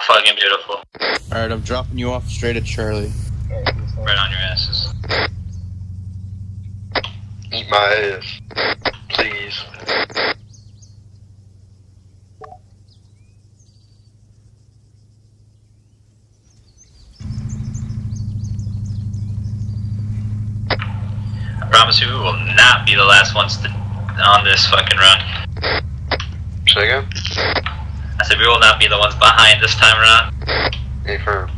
Fucking beautiful. Alright, I'm dropping you off straight at Charlie. Right on your asses. Eat my ass. Please. I promise you we will not be the last ones on this fucking run. Say again? I said we will not be the ones behind this time around. Affirm.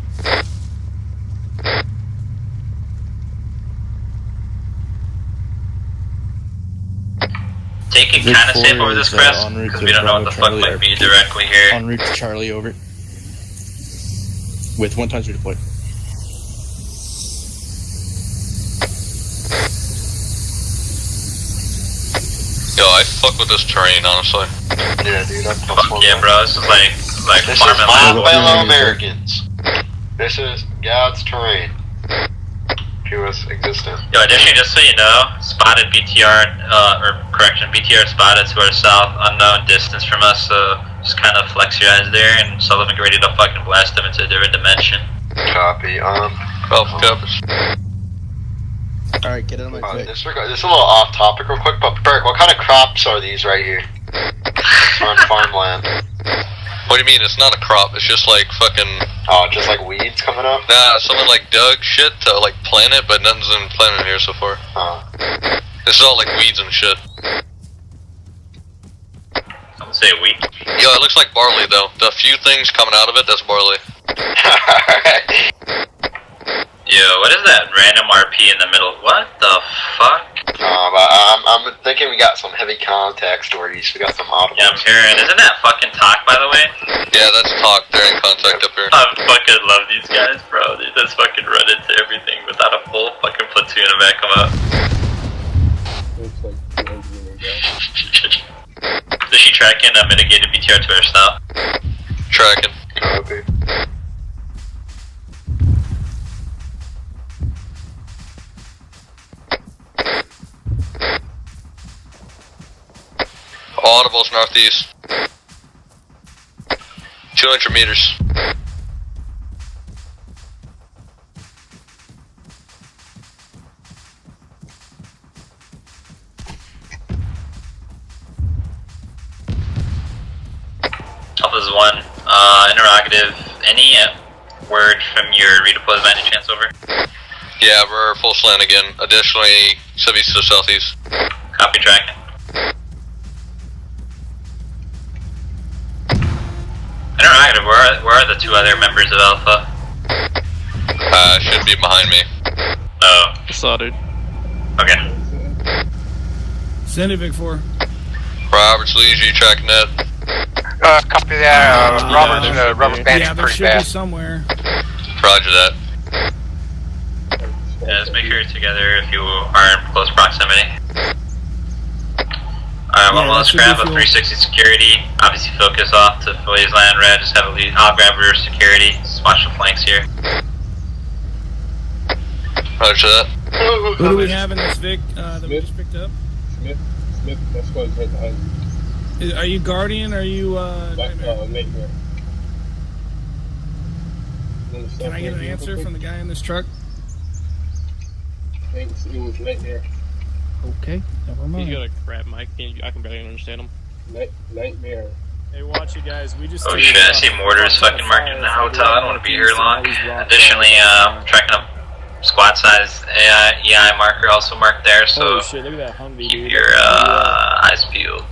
Take it Vic kind of 4 safe over this is, crest, en route because to we don't know what the fuck Bravo might Charlie be directly here. En route to Charlie, over. With 1 times redeploy. Yo, I fuck with this terrain, honestly. Yeah, dude, I'm Fuck yeah, bro, this is like This is farming my land. fellow Americans. This is God's terrain. He was existent. Yo, additionally, just so you know, spotted BTR, BTR spotted to our south, unknown distance from us, so just kind of flex your eyes there, and Sullivan ready to fucking blast them into a different dimension. Copy. Copies. Alright, get out of my way. This is a little off topic real quick, but Burke, what kind of crops are these right here? We're on farmland. What do you mean? It's not a crop, it's just like fucking... Oh, just like weeds coming up? Nah, someone like dug shit to like plant it, but nothing's been planted here so far. Oh. This is all like weeds and shit. Someone say wheat. Yo, it looks like barley though. The few things coming out of it, that's barley. Alright. Yo, what is that random RP in the middle? What the fuck? But I'm thinking we got some heavy contact stories. We got some audibles. Yeah, I'm hearing. Isn't that fucking talk, by the way? Yeah, that's talk. They're in contact up here. I fucking love these guys, bro. They just fucking run into everything without a full fucking platoon to back them up. Looks like the engineering guy. Is she tracking a mitigated BTR to her south? Tracking. Copy. Audibles northeast. 200 meters. Alpha's 1. Interrogative. Any word from your redeploys by any chance, over? Yeah, we're full slant again. Additionally, southeast to southeast. Copy, tracking. Interrogative, where are the 2 other members of Alpha? Should be behind me. Oh. Saw, dude. Okay. Send it, Vic 4. Roberts, Lees, you tracking that? Copy that. Robert's banding Yeah, there pretty should be fast. somewhere. Roger that. Yeah, just make sure you're together if you are in close proximity. Alright, well, Yeah, let's that should grab be a fuel. 360 security. Obviously focus off to Blaze land red. Just have a lead. I'll grab rear security. Just watch the flanks here. Roger that. Who do we have in this, Vic, that we Smith. just picked up? Smith, that squad's right behind you. Are you Guardian? Are you, Nightmare? Nightmare. Can I get an answer from the guy in this truck? Thanks, it was Nightmare. Okay, never mind. You got a crap mic. I can barely understand him. Nightmare. Hey, watch it, guys. We just. Oh shit, I see mortars fucking marked in the hotel. I don't want to be here long. Additionally, tracking up squad size EI marker also marked there, so Holy shit, look at that Humvee, keep dude. your eyes peeled.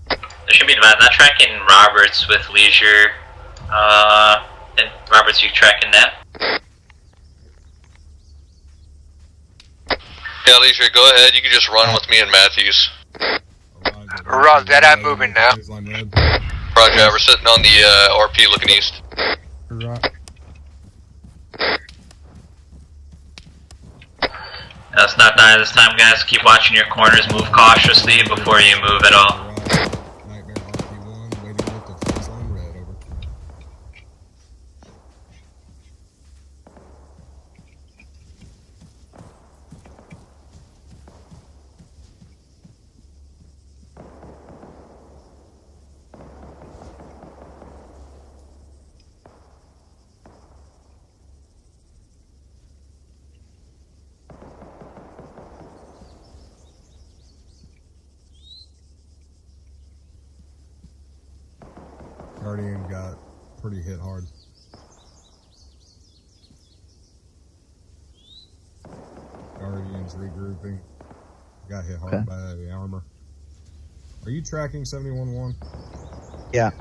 There should be not tracking Roberts with Leisure. And Roberts, you tracking that? Yeah, Leisure, go ahead. You can just run with me and Matthews. Roger that, I'm moving now. Roger, we're sitting on the RP looking east. Let's not die this time, guys. Keep watching your corners. Move cautiously before you move at all. Nightmare RP1, waiting lift at Blaze line red, over. pretty hit hard. Guardians regrouping. Got hit hard by the armor. Are you tracking 71-1? Yeah.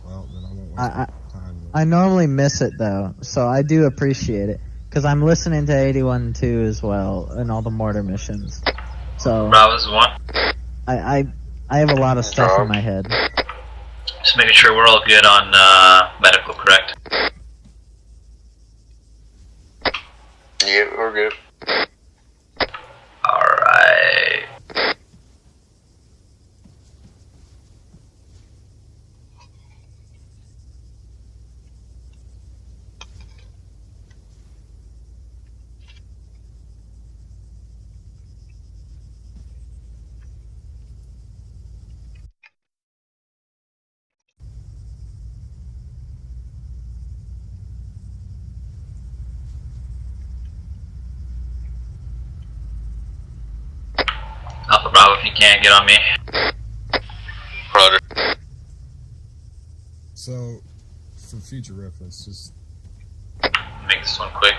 Well, then I won't waste time. I normally miss it though, so I do appreciate it. Because I'm listening to 81-2 as well in all the mortar missions. So Bravo's 1. I have a lot of stuff in my head. Just making sure we're all good on medical, correct? Yeah, we're good. Alright. Alpha Bravo, if you can't get on me. Roger. So, for future reference, just Make this one quick.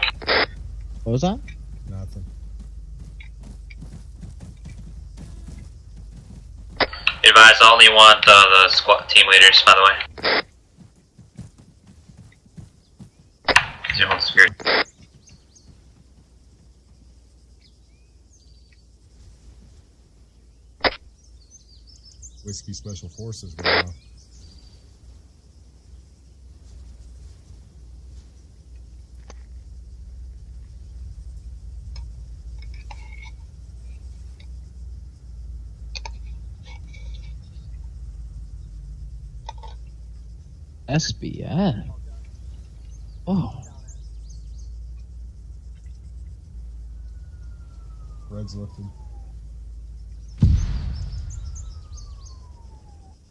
What was that? nothing. Advise, I only want the squad team leaders, by the way. Zoom on security. Whiskey Special Forces going on. SBN. Oh. Red's lifted.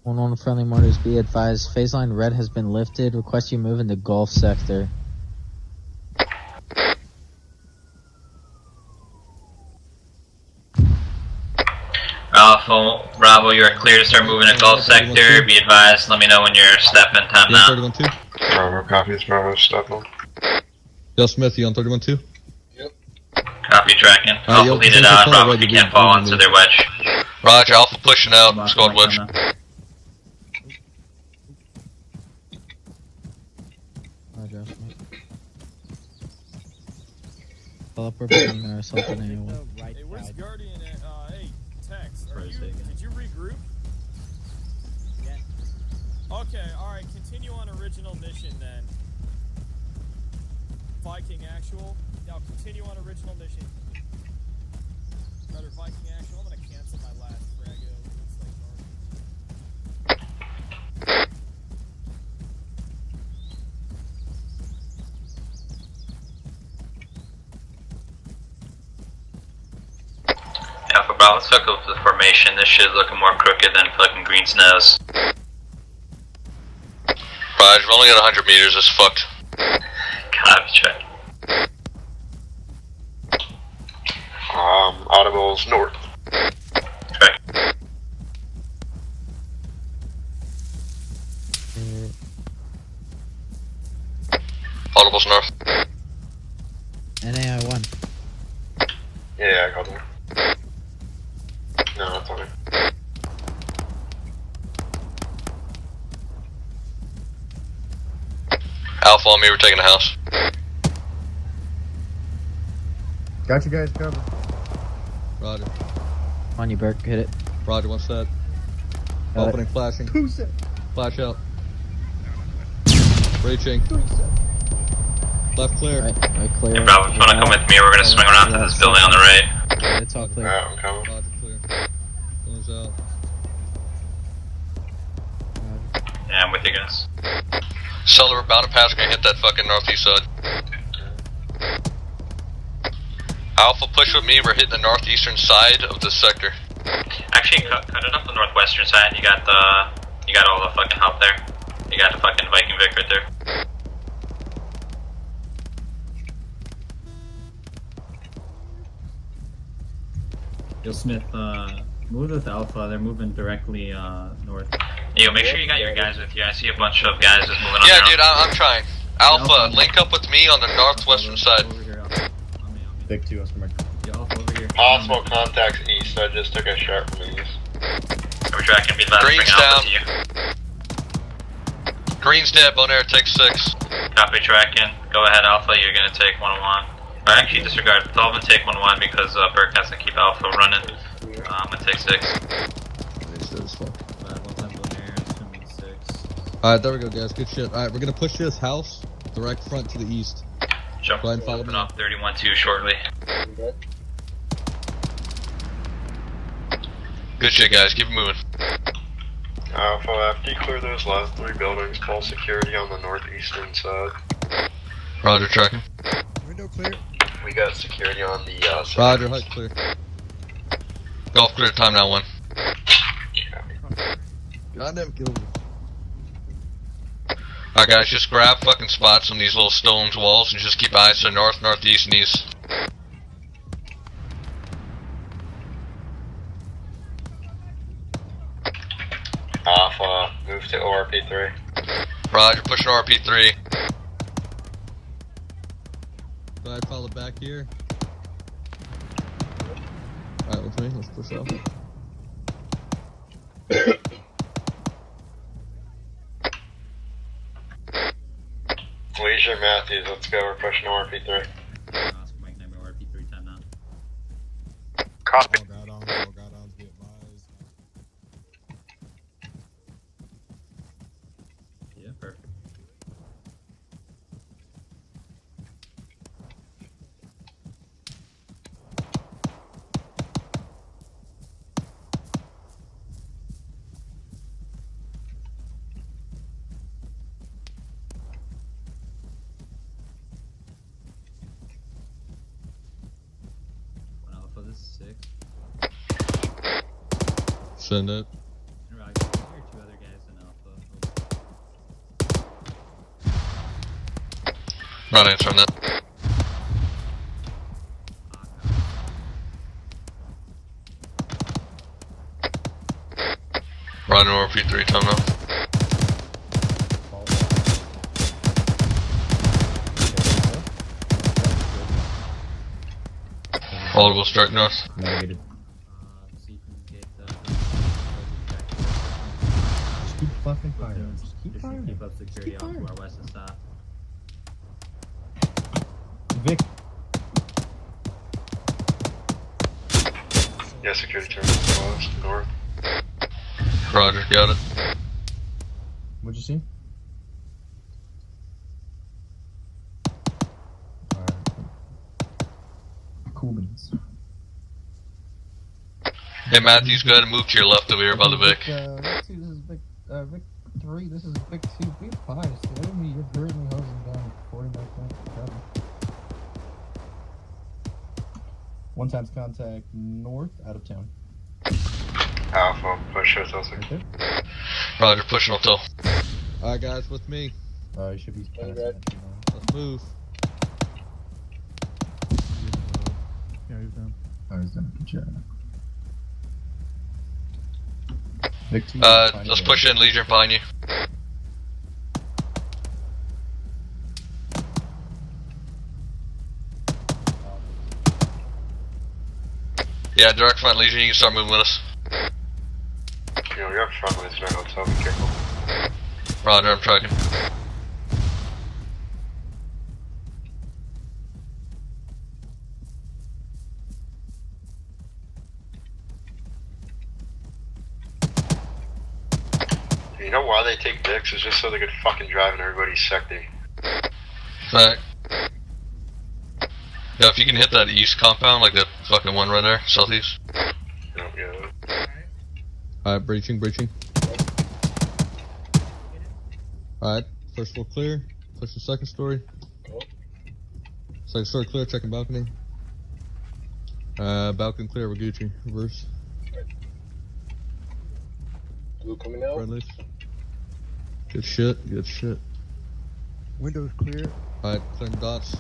1-1 friendly mortars, be advised. Phase line red has been lifted. Request you move in the Gulf sector. Alpha Bravo, you are clear to start moving to Gulf sector. Be advised, let me know when you're stepping. Time now. 31-2. Bravo, copies, Bravo, step on. Dale Smith, you on 31-2? Copy tracking. Alpha lead it out. Bravo, if you can't fall into their wedge. Roger, Alpha pushing out. Squad wedge. Pull up or between or something anyone. Hey, where's Guardian at? Hey, Tex, did you regroup? Yeah. Okay, alright, continue on original mission then. Viking actual. Now continue on original mission. Another Viking actual. I'm gonna cancel my last frago. Looks like Alpha Bravo, let's hook up the formation. This shit is looking more crooked than fucking Green's nose. Roger, we've only got 100 meters. It's fucked. Copy check. Audibles north. Check. Audibles north. NAI 1. Yeah, I got there. No, that's on me. Alpha on me, we're taking the house. Got you guys covered. Roger. On you, Burke. Hit it. Roger, one set. Got Opening, flashing. Flash out. Breaching. Left clear. Right clear. Hey Bravo, if you wanna come with me, we're gonna swing around to this building on the right. It's all clear. Alright, I'm coming. Roger, clear. Building's out. Yeah, I'm with you guys. Cellar, we're bound to pass. We're gonna hit that fucking northeast side. Alpha, push with me. We're hitting the northeastern side of the sector. Actually, cut it up the northwestern side. You got all the fucking help there. You got the fucking Viking Vic right there. Yo, Smith, move with Alpha. They're moving directly north. Yo, make sure you got your guys with you. I see a bunch of guys just moving on Yeah, their dude, I'm trying. Alpha, link up with me on the northwestern side. Big 2, Oscar Mike. Possible contacts east. I just took a shot from the east. We're tracking. Be left. Green's Bring Alpha to you. Green's dead, Bonaire, take 6. Copy tracking. Go ahead, Alpha. You're gonna take 1-1. Or actually, disregard. Tell them to take 1-1 because Burke has to keep Alpha running. I'm gonna take 6. Alright, there we go, guys. Good shit. Alright, we're gonna push this house direct front to the east. Jump. Go ahead and follow Open me. up 31-2 shortly. Good shit, guys, keep it moving. Alpha, after you clear those last 3 buildings, call security on the northeastern side. Roger, tracking. Window clear. We got security on the side. Roger, HUD clear. Golf clear, time now 1. Goddamn kill me. Alright guys, just grab fucking spots on these little stone walls and just keep eyes to the north, northeast, and east. Alpha, move to ORP3. Roger, pushing RP3. Go ahead, follow back here. Alright, with me. Let's push off. Leisure Matthews, let's go. We're pushing ORP3. Copy. All guidons be advised. Yeah, perfect. Alpha, this is 6. Send it. Two other guys in Alpha. Not answering that. Roger, RP3, time now. Audible strike north. Negative. So you can get Just keep fucking firing. Just keep firing. keep up security Keep on firing. to our west and south. Vic. Yeah, security turn west, north. Roger, got it. What'd you see? Alright. Cool beans. Hey Matthews, go ahead and move to your left over here by the Vic. Vic 2, this is Vic, Vic 3, this is Vic 2, be advised, the enemy you're currently hosing down, 40 back down, cover. 1 times contact north, out of town. Alpha, push hotel Right 6. there. Roger, pushing hotel. Alright, guys, with me. You should be past Right. that. Let's move. Yeah, he's down. Oh, he's down. Good job. Vic 2, Let's push in, Legion behind you. Yeah, direct front, Legion, you can start moving with us. Yo, you're up front with the hotel, be careful. Roger, I'm tracking. You know why they take dicks? It's just so they could fucking drive in everybody's sector. Fact. Yeah, if you can hit that east compound, like that fucking one right there, southeast. Yeah. Alright, breaching. Alright, first floor clear. Push the second story. Second story clear, checking balcony. Balcony clear, we're Gucci. Reverse. Blue coming out. Friendlies. Good shit. Windows clear. Alright, clearing dots.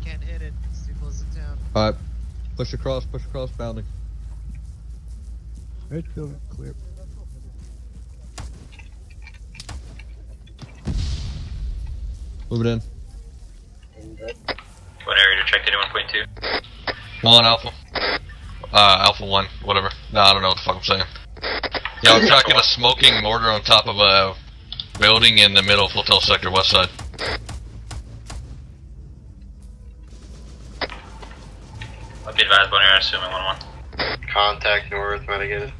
Can't hit it. It's too close to town. Alright, Push across, bounding. Edge building clear. Move it in. What area to check 81.2? 1 Alpha. Alpha 1, whatever. No, I don't know what the fuck I'm saying. Yeah, I'm tracking a smoking mortar on top of a building in the middle of Hotel Sector, west side. I'll be advised when you're assuming 1-1. Contact north, mitigated.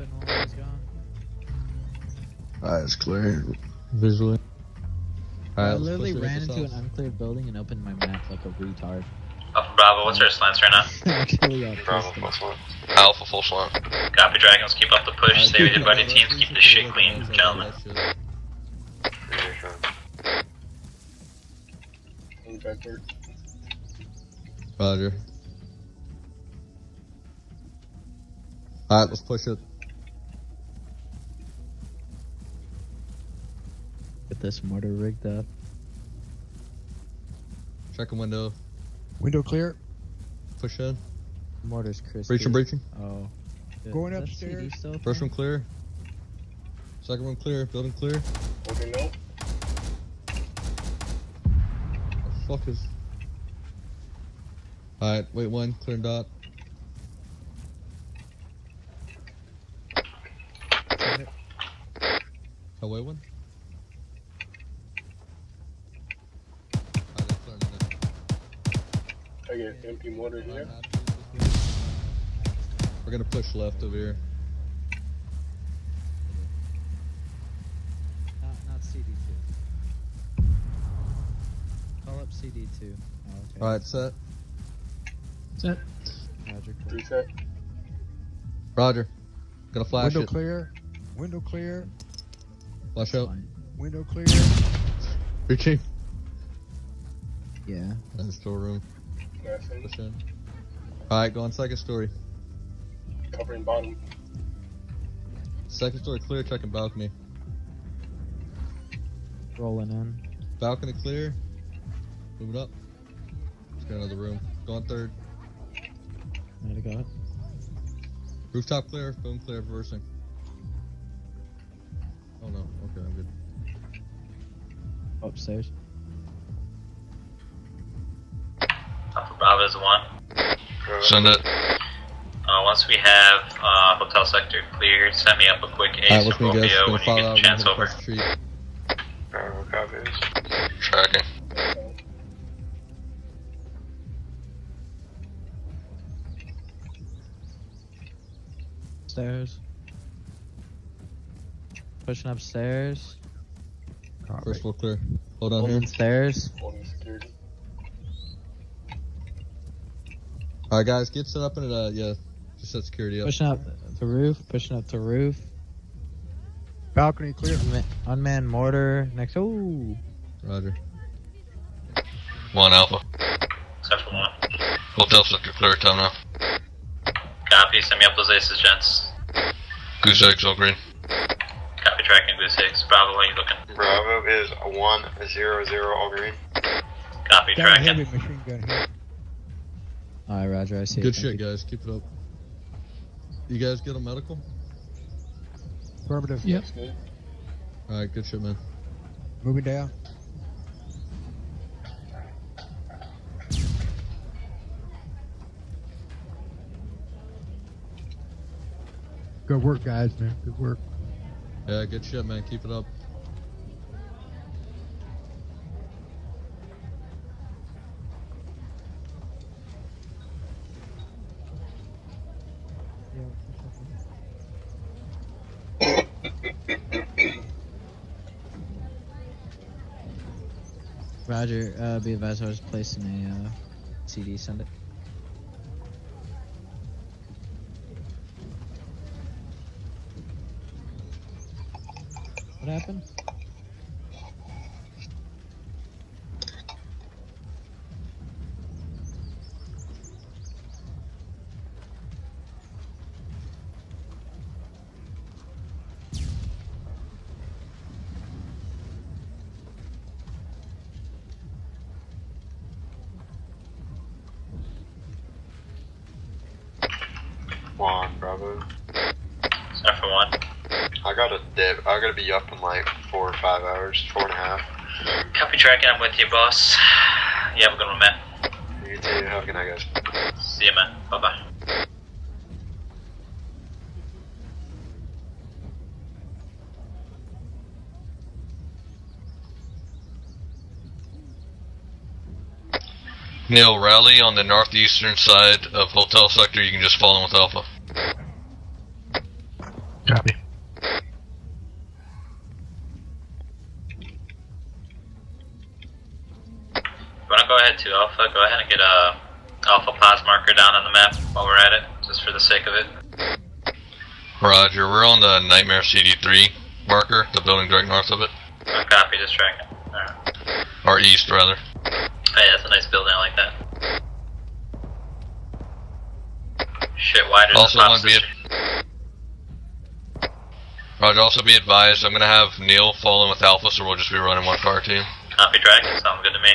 Alright, it's clear. Visually. I Alright, literally let's push ran it into to an south. uncleared building and opened my map like a retard. Alpha Bravo, what's our slants right now? Actually, Bravo, full slant. Alpha full slant. Copy, Dragons, keep up the push, Alright, stay with keep your buddy it. teams, keep the shit clean, gentlemen. Backward. Roger. Alright, let's push it. Get this mortar rigged up. Check a window. Window clear. Push in. Mortar's crispy. Breaching. Oh. Shit. Going Is that upstairs. CD still First thing? one clear. Second one clear. Building clear. Okay, no. The fuck is... Alright, wait one. Clear dot. Oh, wait one. I get empty mortar here. We're gonna push left over here. Not CD2. Call up CD2. Oh, okay. Alright, set. Set. Roger. Reset. Roger. Gonna flash Window it. clear. Window clear. Flash out. Window clear. Breaching. Yeah. And storeroom. Nothing. Push in. Alright, go on second story. Covering bottom. Second story clear, checking balcony. Rolling in. Balcony clear. Move it up. Let's go another room. Go on third. Might have got it. Rooftop clear. Boom clear. Reversing. Oh no. Okay, I'm good. Upstairs. Alpha Bravo is 1. Send it. Once we have hotel sector cleared, send me up a quick Alright, ace let's from go guys. OPO Gonna when you follow get out. a chance We're over. across the street. Bravo, copies. Tracking. Stairs. Pushing upstairs. First floor clear. Hold on here. Holding stairs. Holding security. Alright guys, get set up in it. Yeah, just set security up. Pushing up the roof. Pushing up the roof. Balcony clear. Unmanned mortar next. Ooh. Roger. 1 Alpha. Except for 1. Hotel Sector clear, time now. Copy, send me up those aces, gents. Goose eggs, all green. Copy, tracking Goose 6. Bravo, what are you looking? Bravo is 100, all green. Copy, Got a tracking. heavy machine gun here. Alright, Roger. I see. Good it. Thank shit, you. guys. Keep it up. You guys get a medical? Affirmative. Yep. That's good. Alright, good shit, man. Moving down. Good work, guys, man. Good work. Yeah, good shit, man. Keep it up. Roger. Be advised, I was placing a CD. Send it. What happened? 1, Bravo. Alpha 1. I gotta be up in like 4 or 5 hours, 4.5. Copy tracking, I'm with you, boss. You have a good one, man. You too, have a good night, guys. See you, man. Bye-bye. Neil, rally on the northeastern side of Hotel Sector. You can just fall in with Alpha. Copy. You wanna go ahead to Alpha? Go ahead and get a Alpha pause marker down on the map while we're at it, just for the sake of it. Roger, we're on the Nightmare CD3 marker, the building direct north of it. Copy, just tracking. Alright. Or east, rather. Hey, that's a nice building, I like that. Shit, wider Also, than want to be Roger, also be advised, I'm gonna have Neil fall in with Alpha, so we'll just be running one car team. Copy, tracking, sounds good to me.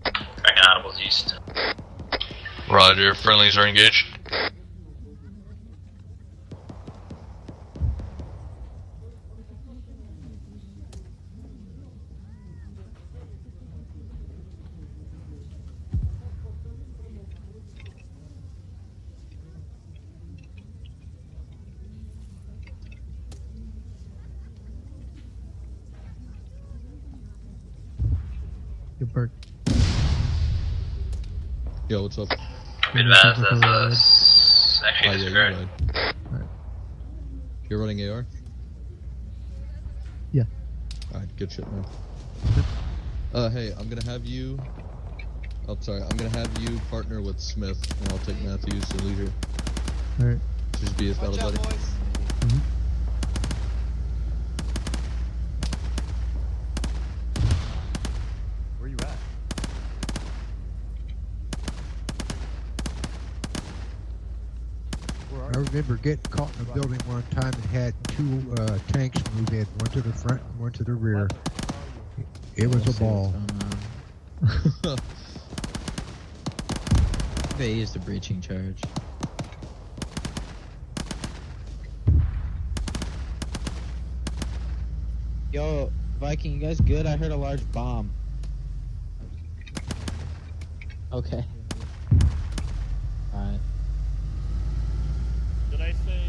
Tracking audibles east. Roger, friendlies are engaged. Good perk. Yo, what's up? Be advised, that's actually Yeah, disregard. you're right. You're running AR? Yeah. Alright, good shit, man. Hey, I'm gonna have you... Oh, sorry, I'm gonna have you partner with Smith, and I'll take Matthews to leader. Alright. Just be his battle buddy. Where you at? I remember getting caught in a building one time that had two tanks move in, one to the front and one to the rear. It was a ball. They used a breaching charge. Yo, Viking, you guys good? I heard a large bomb. Okay. Alright. Did I say?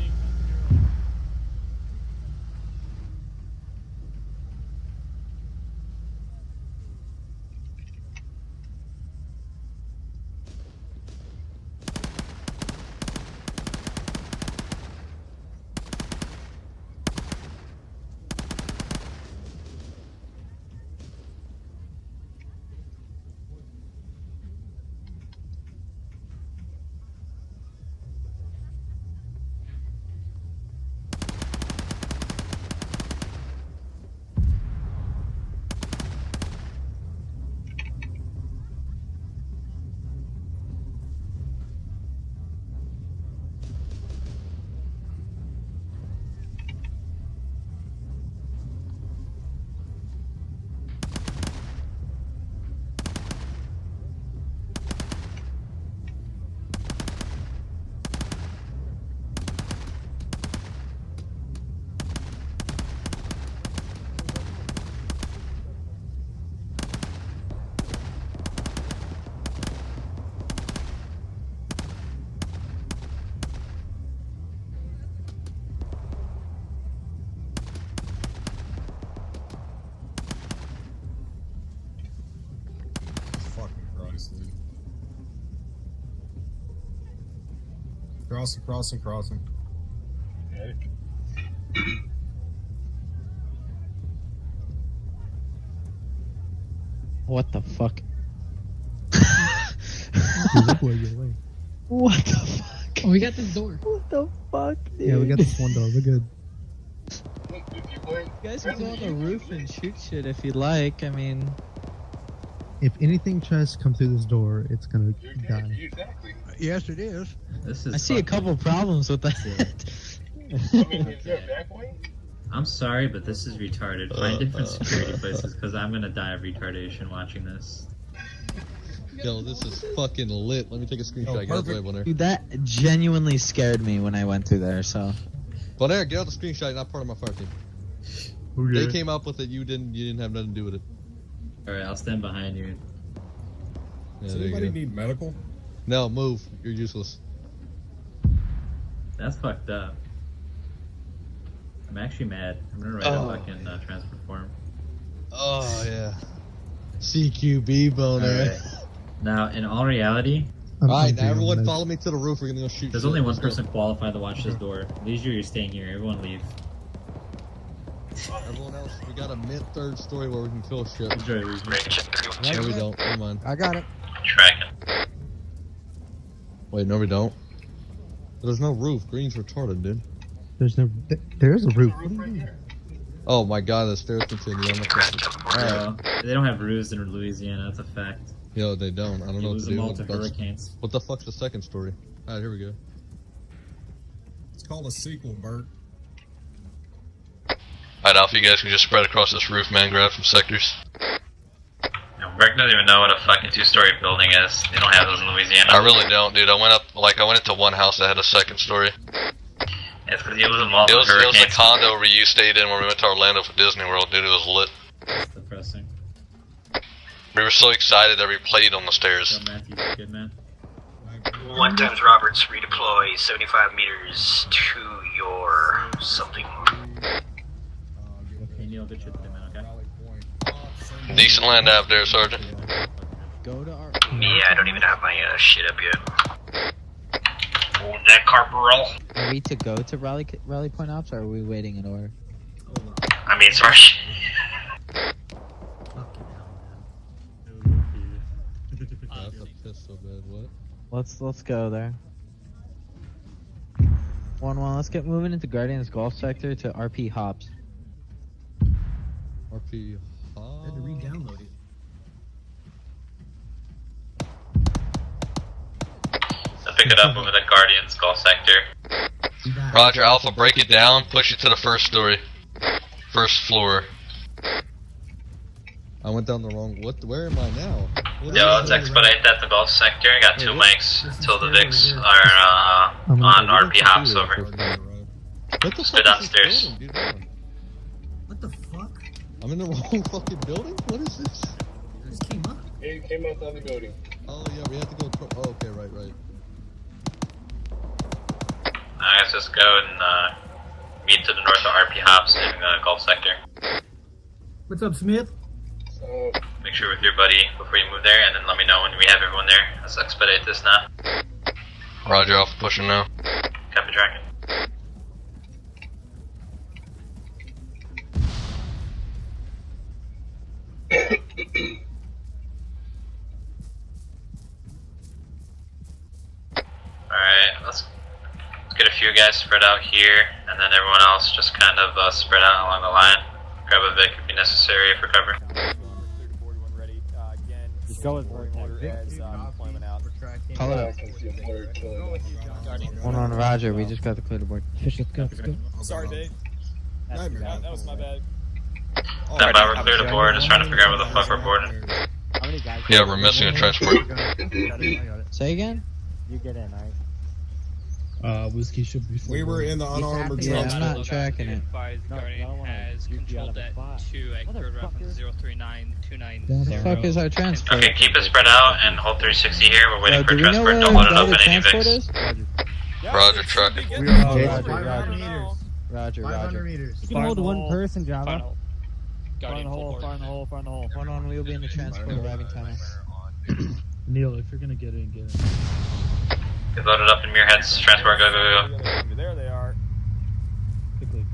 Crossing. Okay. What the fuck? What the fuck? Oh, we got this door. What the fuck, dude? Yeah, we got this one door. We're good. You guys can go on the roof and shoot shit if you like. I mean, If anything tries to come through this door, it's gonna die. Exactly. Yes, it is. I see a couple problems with that. I mean, is there a back way? I'm sorry, but this is retarded. Find different security places, because I'm gonna die of retardation watching this. Yo, this is fucking lit. Let me take a screenshot. Get out the way, Bonaire. Dude, that genuinely scared me when I went through there, so. Bonaire, get out the screenshot. You're not part of my fire team. Okay. They came up with it. You didn't have nothing to do with it. Alright, I'll stand behind you. Yeah, Does there you anybody go. need medical? No, move. You're useless. That's fucked up. I'm actually mad. I'm gonna write a fucking transfer form. Oh, yeah. CQB, Bonaire. Alright. Now, in all reality... Alright, now everyone follow me to the roof. We're gonna go shoot. There's only one person qualified to watch this door. Leisure, you're staying here. Everyone leave. Everyone else, we got a mid-third story where we can kill shit. Enjoy, Leisure. No, we don't. Never mind. I got it. Tracking. Wait, no, we don't. There's no roof. Green's retarded, dude. There's no. There's a roof. What do you mean? Oh my god, the stairs continue. I'm not They don't have roofs in Louisiana. That's a fact. Yo, they don't. I don't know what lose to do. them all to hurricanes. What the fuck's the second story? Alright, here we go. It's called a sequel, Bert. Alright, Alpha, you guys can just spread across this roof, man. Grab some sectors. Burke doesn't even know what a fucking 2-story building is. They don't have those in Louisiana. I really don't, dude. I went into one house that had a second story. It's because you lose them all It to was the hurricanes. condo where you stayed in when we went to Orlando for Disney World, dude. It was lit. That's depressing. We were so excited that we played on the stairs. So, Matthew, you good, man? 1 times Roberts, redeploy 75 meters to your something. Okay, Neil, get you the man, okay? Decent land out there, Sergeant. Go to our. Yeah, I don't even have my shit up yet. Hold that carburetor. Are we to go to Rally Point Ops, or are we waiting in order? I mean, sorry. That's a pistol bed. What? Let's go there. 1-1. Let's get moving into Guardian's Golf Sector to RP Hops. RP. I had to re-download it. So pick it up over the Guardians Golf Sector. Roger, Alpha, break it down, push it to the first story. First floor. I went down the wrong. What? Where am I now? What Yo, is let's that? expedite that to Golf Sector. I got 2 links until the Vics are on RP hops over. What the Spit fuck is this downstairs. building, dude? Hold on. What the fuck? I'm in the wrong fucking building? What is this? It just came up. It came out the other building. Oh yeah, we have to go. Oh, okay, right. Let's just go and meet to the north of RP hops in Golf Sector. What's up, Smith? Make sure with your buddy before you move there, and then let me know when we have everyone there. Let's expedite this now. Roger, Alpha, pushing now. Copy tracking. Alright, let's get a few guys spread out here, and then everyone else just kind of spread out along the line. Grab a Vic if necessary for cover. Just go with order as deployment out. Call it up. 1-1, Roger. We just got the clear to board. Let's go. Sorry, Dave. That was my bad. Stand by, we're clear to board. Just trying to figure out where the fuck we're boarding. Yeah, we're missing a transport. Say again? You get in, alright? Whiskey should be. We were in the unarmored Yeah, I'm transport. not tracking it. Guardian has controlled that 2 at grid reference 03929. The fuck is our transport? Okay, keep it spread out and hold 360 here. We're waiting Yo, for do we know transport. where Don't load it the up other in any transport Vics. is? Roger, trucking. Roger. meters. You can hold one person, Java. Final. Guardian full board. Find the hole. 1-1, we'll be in the transport arriving time. Neil, if you're gonna get in, get in. Get loaded up in Muirheads. Transport, go. There they are. Quickly.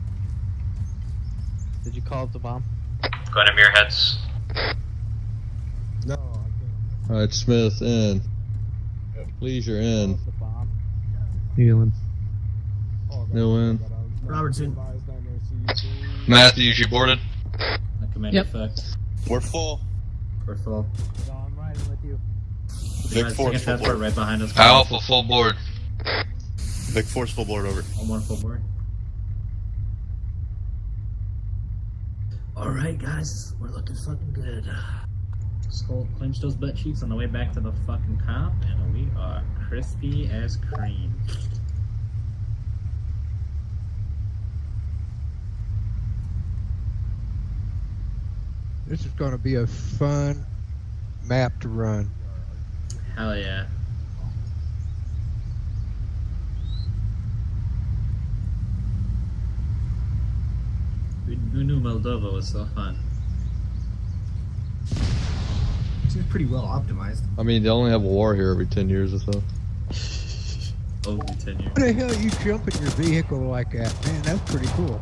Did you call up the bomb? Going to Muirheads. No, Alright, Smith in. Leisure in. Nealon. No in. Robertson. Matthews, you boarded? Command effect. We're full. We're full. I'm riding with you. Vic Guys, Force second full transport board. right behind us. Alpha, full board. Vic Force full board over. I'm 1 full board. Alright, guys, we're looking fucking good. Skull clench those butt cheeks on the way back to the fucking cop, and we are crispy as cream. This is going to be a fun map to run. Hell yeah. Who knew Moldova was so fun? Seems pretty well optimized. I mean, they only have a war here every 10 years or so. Over 10 years. What the hell you jump in your vehicle like that? Man, that's pretty cool.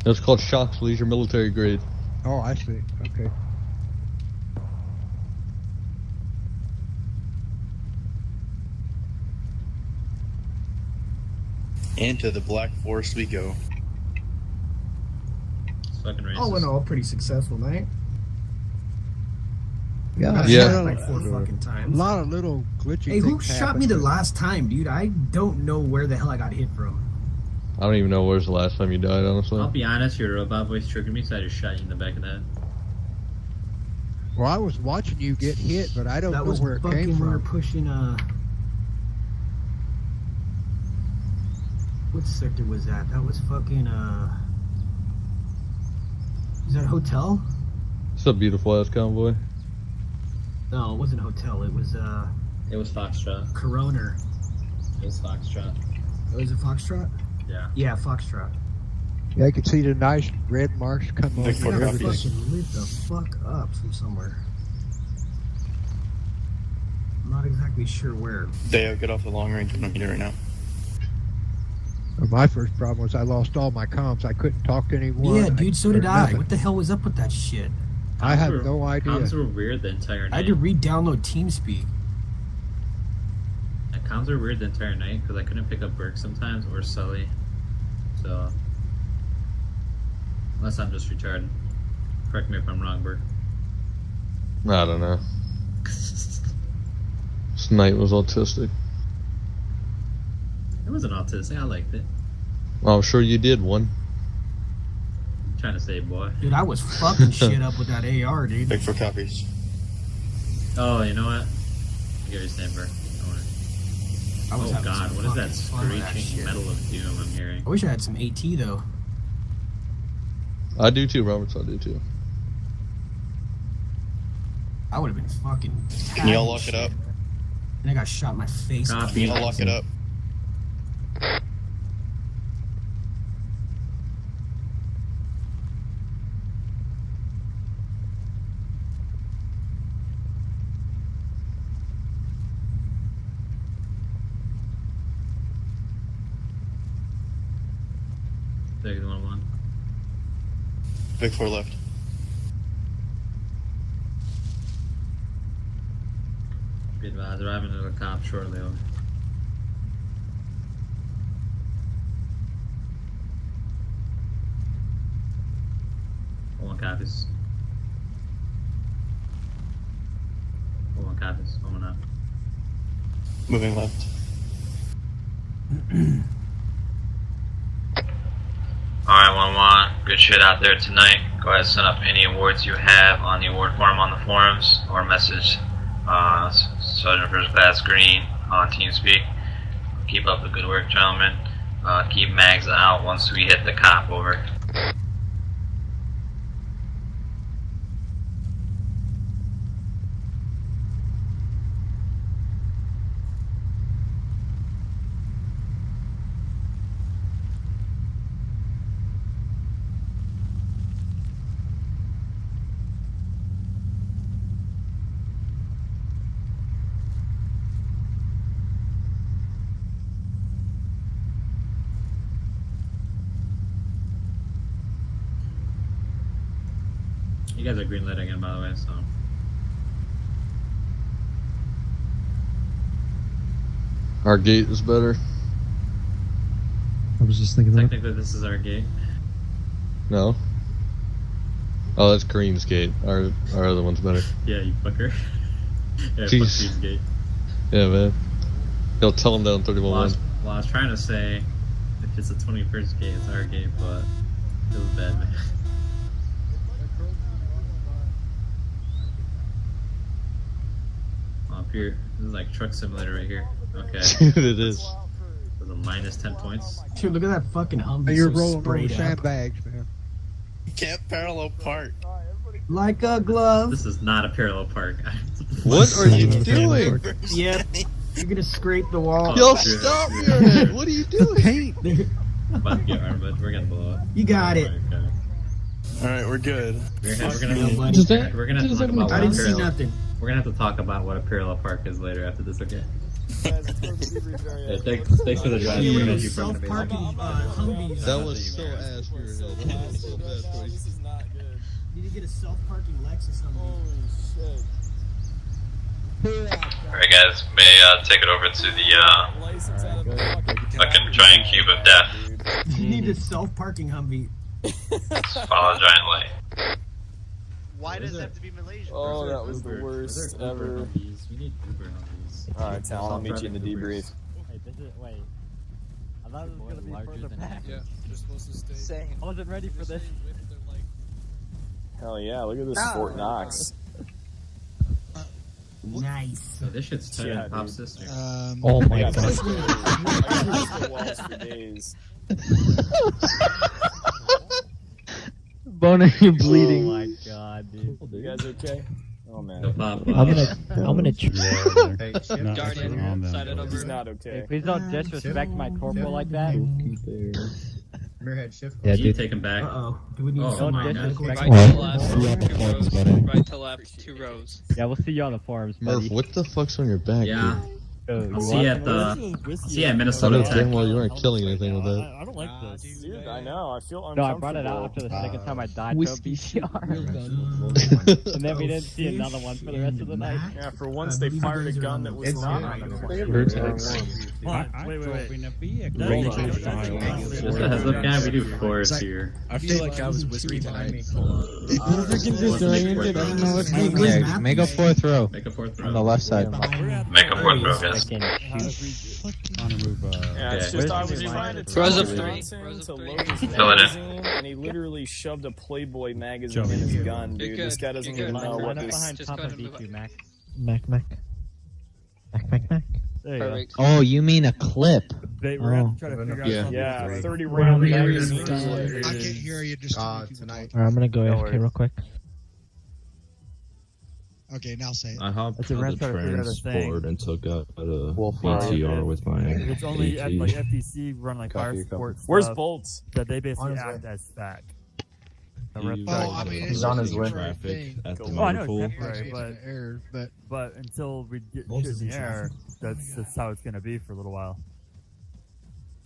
That's called Shock's Leisure Military Grade. Oh, I see. Okay. Into the Black Forest we go. It's fucking racist. All in all, pretty successful night. Yeah. Got Yeah. shot like 4 fucking A times. lot of little glitchy Hey, who things shot me the happen. last time, dude? I don't know where the hell I got hit from. I don't even know where's the last time you died, honestly. I'll be honest, your robot voice triggered me, so I just shot you in the back of the head. Well, I was watching you get hit, but I don't That know was where it fucking came we were from. pushing what sector was that? That was fucking is that a hotel? It's a beautiful ass convoy. No, it wasn't a hotel. It was It was Foxtrot. Corona. It was Foxtrot. Oh, was it Foxtrot? Yeah. Yeah, Foxtrot. Yeah, I could see the nice red marks come over Yeah, it everything. fucking lit the fuck up from somewhere. I'm not exactly sure where. Dale, get off the long range meter right now. Well, my first problem was I lost all my comms. I couldn't talk to anyone. Yeah, dude, so did or I. nothing. What the hell was up with that shit? I have no idea. Comms were weird the entire night. I had to re-download TeamSpeak. Comms were weird the entire night because I couldn't pick up Burke sometimes or Sully. So, unless I'm just retarded. Correct me if I'm wrong, Burke. I don't know. This night was autistic. It wasn't autistic. I liked it. Well, I'm sure you did one. I'm trying to say, boy. Dude, I was fucking shit up with that AR, dude. Big for copies. Oh, you know what? I get your stand, Burke. I was Oh having god, some what is that fucking fun with that screeching shit. metal of doom I'm hearing? I wish I had some AT though. I do too, Roberts. I do too. I would have been fucking. Can y'all lock it up? And I got shot in my face. Can y'all lock it up? Take the 1-1. Big 4 left. Be advised, arriving to the cop shortly. Over. One copies. One copies. One up. Moving left. Alright, 1-1. Good shit out there tonight. Go ahead and send up any awards you have on the award form on the forums or message Sergeant First Class Green on TeamSpeak. Keep up the good work, gentlemen. Keep mags out once we hit the cop. Over. You guys are green lit again, by the way, so. Our gate is better. I was just thinking that. Technically, this is our gate. No. Oh, that's Green's gate. Our other one's better. Yeah, you fucker. Yeah, fuck Jeez. Green's gate. Yeah, man. He'll tell him down 31 Well, I was trying to say, if it's the 21st gate, it's our gate, but Feels bad, man. Up here, this is like truck simulator right here. Okay. Dude, it is. With a minus 10 points. Dude, look at that fucking Humvee. You're so rolling over sprayed up. sandbags, man. You can't parallel park. Like a glove. This is not a parallel park. What are you doing? Yep. You're gonna scrape the wall. Yo, stop your head. What are you doing? I'm about to get armed, but we're gonna blow up. You got it. Alright, we're good. We're gonna have to talk about I didn't see nothing. We're gonna have to talk about what a parallel park is later after this, okay? Guys, let's go to the debrief area. Yeah, thanks for the drive. We're gonna do Self-parking Humvees. That was so ass for your head. That was so bad for you. This is not good. You need to get a self-parking Lexus Humvee. Holy shit. Alright guys, may take it over to the fucking giant cube of death. You need a self-parking Humvee. Follow giant light. Why does it have to be Malaysia? Oh, that was the worst ever. We need Uber Humvees. Alright, Talon, I'll meet you in the debrief. Wait, wait. I thought it was gonna be further back. Yeah, you're supposed to stay. Same. I wasn't ready for this. Hell yeah, look at this Fort Knox. Nice. So this shit's tight Yeah, on Pop dude. Sister. Oh my Yeah, god. I used the walls for days. Boner, you're bleeding. Oh my god, dude. You guys okay? Oh man. No pop. I'm gonna Hey, Guardian, side it He's over. not okay. Please don't disrespect my corporal like that. Mirrorhead shift. Yeah, You take him back. Uh-oh. Do we need Oh, some my medical God. Right to left, 2 rows. Right to left, 2 rows. Yeah, we'll see you on the forums, buddy. Murph, what the fuck's on your back, Yeah. dude? I'll see you at I Minnesota know Tech. damn well you weren't killing anything with that. I don't like this. Dude, I know. I feel No, uncomfortable. I brought it out after the second time I died to a Whiskey BCR. And then we didn't see another one for the rest of the night. Yeah, for once they fired a gun that was not on the plane. Wait. Just a heads up, guy, we do fours here. I feel like I was whiskey tonight. Freaking disoriented. I don't know what's going on. Yeah, make a fourth row. Make a fourth row. On the left side. Make a fourth row, guys. Yeah, it's just I was trying to tell Rows of Johnson three. to load his Fill it in. magazine, and he literally shoved a Playboy magazine in his gun, You're dude. good. This guy doesn't You're even good. know what Line up this... behind Just top go of ahead and move V2, Mac. Mac. There you Perfect. go. Oh, you mean a clip? We're gonna try to figure out Yeah, 30 round magazine. I can't hear you just tonight. Alright, I'm gonna go AFK real quick. Okay, now say it. I hopped It's a on rent the for every other transport and took out a Wolf BTR with my It's only at AT. like FTC run like fire Copy, support Where's stuff Bolts? that they basically act as spec. He was it's on just his a way. temporary Traffic thing. at the Oh, I know pool. it's temporary, but until we get shit in the air, that's how it's gonna be for a little while.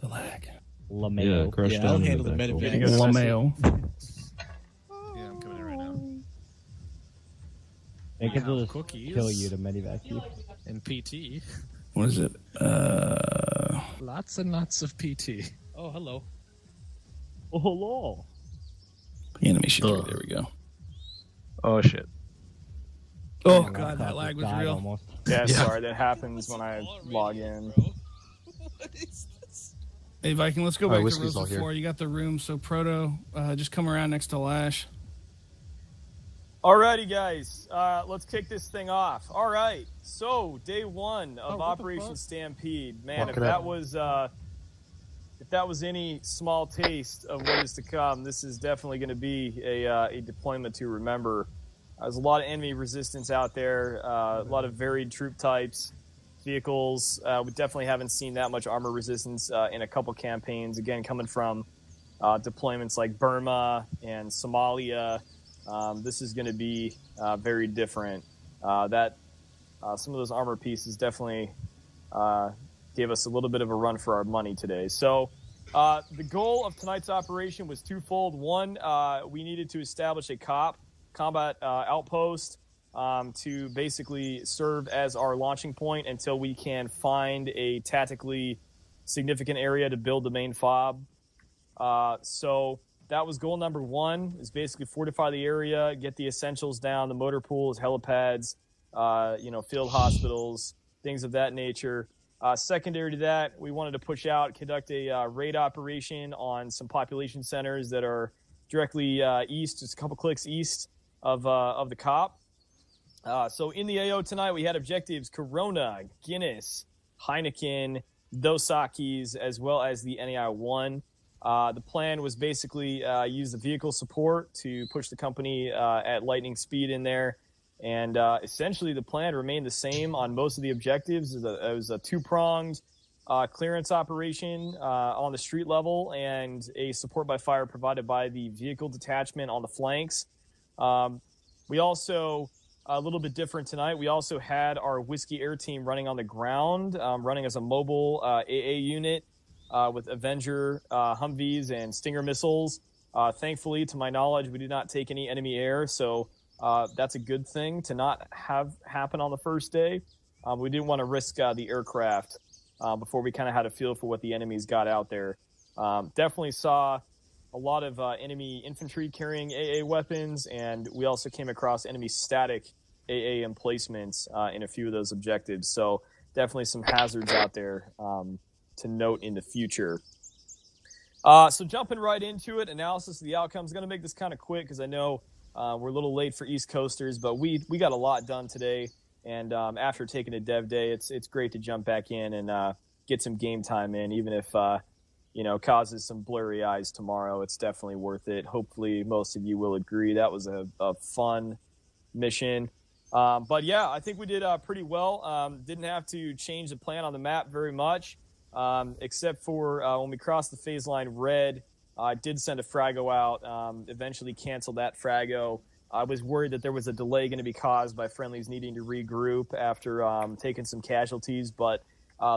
The lag. Yeah, crushed down in the back hole. LaMayo. Yeah, I'm coming in right now. They can just Cookies. kill you to medivac you. And PT. What is it? Lots and lots of PT. Oh, hello. Oh, hello. Animation. There we go. Oh, shit. Oh, God, that lag was real. Almost. Yeah, sorry, that happens when I log in. Hey, Viking, let's go Alright, back to Whiskey's all rows here. before. You got the room, so Proto, just come around next to Lash. Alrighty, guys, let's kick this thing off. All right, so day one of Operation Stampede. Man, if that was any small taste of what is to come, this is definitely going to be a deployment to remember. There's a lot of enemy resistance out there, a lot of varied troop types, vehicles. We definitely haven't seen that much armor resistance in a couple campaigns. Again, coming from deployments like Burma and Somalia. This is going to be very different. Some of those armor pieces definitely gave us a little bit of a run for our money today. So the goal of tonight's operation was twofold. One, we needed to establish a combat outpost to basically serve as our launching point until we can find a tactically significant area to build the main fob. So that was goal number one, is basically fortify the area, get the essentials down, the motor pools, helipads, field hospitals, things of that nature. Secondary to that, we wanted to push out, conduct a raid operation on some population centers that are directly east, just a couple clicks east of the COP. So in the AO tonight, we had objectives Corona, Guinness, Heineken, Dos Sakis, as well as the NAI-1. The plan was basically use the vehicle support to push the company at lightning speed in there. And essentially the plan remained the same on most of the objectives. It was a two-pronged clearance operation on the street level and a support by fire provided by the vehicle detachment on the flanks. We also, a little bit different tonight, we also had our Whiskey Air team running on the ground, running as a mobile AA unit with Avenger Humvees and Stinger missiles. Thankfully, to my knowledge, we did not take any enemy air, so that's a good thing to not have happen on the first day. We didn't want to risk the aircraft before we kind of had a feel for what the enemies got out there. Definitely saw a lot of enemy infantry carrying AA weapons, and we also came across enemy static AA emplacements in a few of those objectives. So definitely some hazards out there to note in the future. So jumping right into it, analysis of the outcomes. Going to make this kind of quick because I know we're a little late for East Coasters, but we got a lot done today. And after taking a dev day, it's great to jump back in and get some game time in, even if causes some blurry eyes tomorrow. It's definitely worth it. Hopefully, most of you will agree that was a fun mission. But yeah, I think we did pretty well. Didn't have to change the plan on the map very much, except for when we crossed the phase line red. I did send a Frago out. Eventually canceled that Frago. I was worried that there was a delay going to be caused by friendlies needing to regroup after taking some casualties, but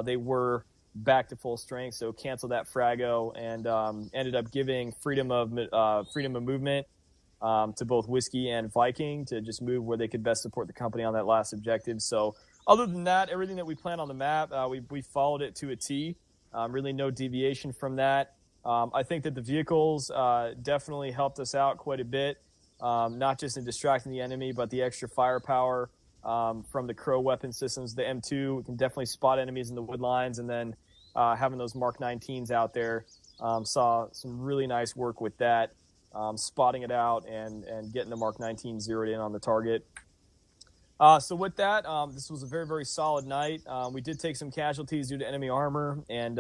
they were back to full strength, so canceled that Frago and ended up giving freedom of movement to both Whiskey and Viking to just move where they could best support the company on that last objective. So other than that, everything that we planned on the map, we followed it to a T. Really no deviation from that. I think that the vehicles definitely helped us out quite a bit. Not just in distracting the enemy, but the extra firepower from the Crow weapon systems. The M2 can definitely spot enemies in the wood lines, and then having those Mark 19s out there, saw some really nice work with that, spotting it out and getting the Mark 19 zeroed in on the target. So with that, this was a very, very solid night. We did take some casualties due to enemy armor and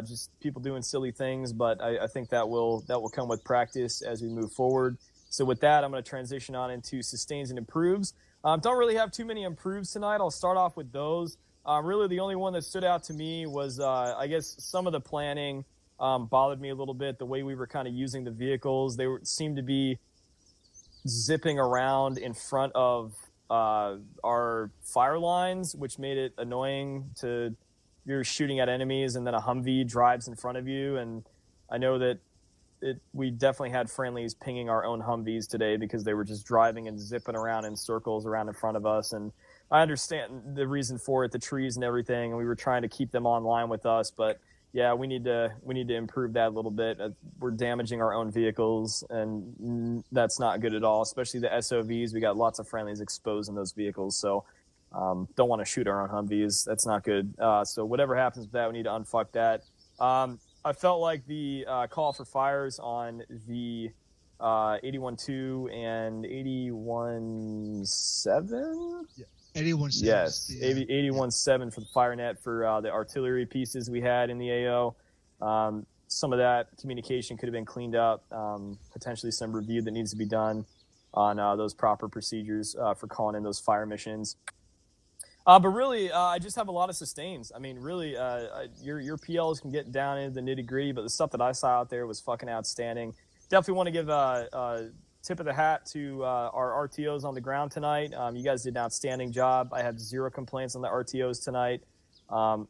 just people doing silly things, but I think that will come with practice as we move forward. So with that, I'm going to transition on into sustains and improves. Don't really have too many improves tonight. I'll start off with those. Really, the only one that stood out to me was, I guess, some of the planning bothered me a little bit. The way we were kind of using the vehicles, seemed to be zipping around in front of our fire lines, which made it annoying to. You're shooting at enemies and then a Humvee drives in front of you. And I know that we definitely had friendlies pinging our own Humvees today because they were just driving and zipping around in circles around in front of us. And I understand the reason for it, the trees and everything. And we were trying to keep them online with us, but yeah, we need to improve that a little bit. We're damaging our own vehicles and that's not good at all, especially the SOVs. We got lots of friendlies exposed in those vehicles. So don't want to shoot our own Humvees. That's not good. So whatever happens with that, we need to unfuck that. I felt like the call for fires on the 81.2 and 81.7? Yeah. 81.7. Yes, 81.7 for the fire net for the artillery pieces we had in the AO. Some of that communication could have been cleaned up. Potentially some review that needs to be done on those proper procedures for calling in those fire missions. But really, I just have a lot of sustains. I mean, really, your PLs can get down into the nitty-gritty, but the stuff that I saw out there was fucking outstanding. Definitely want to give a tip of the hat to our RTOs on the ground tonight. You guys did an outstanding job. I had 0 complaints on the RTOs tonight.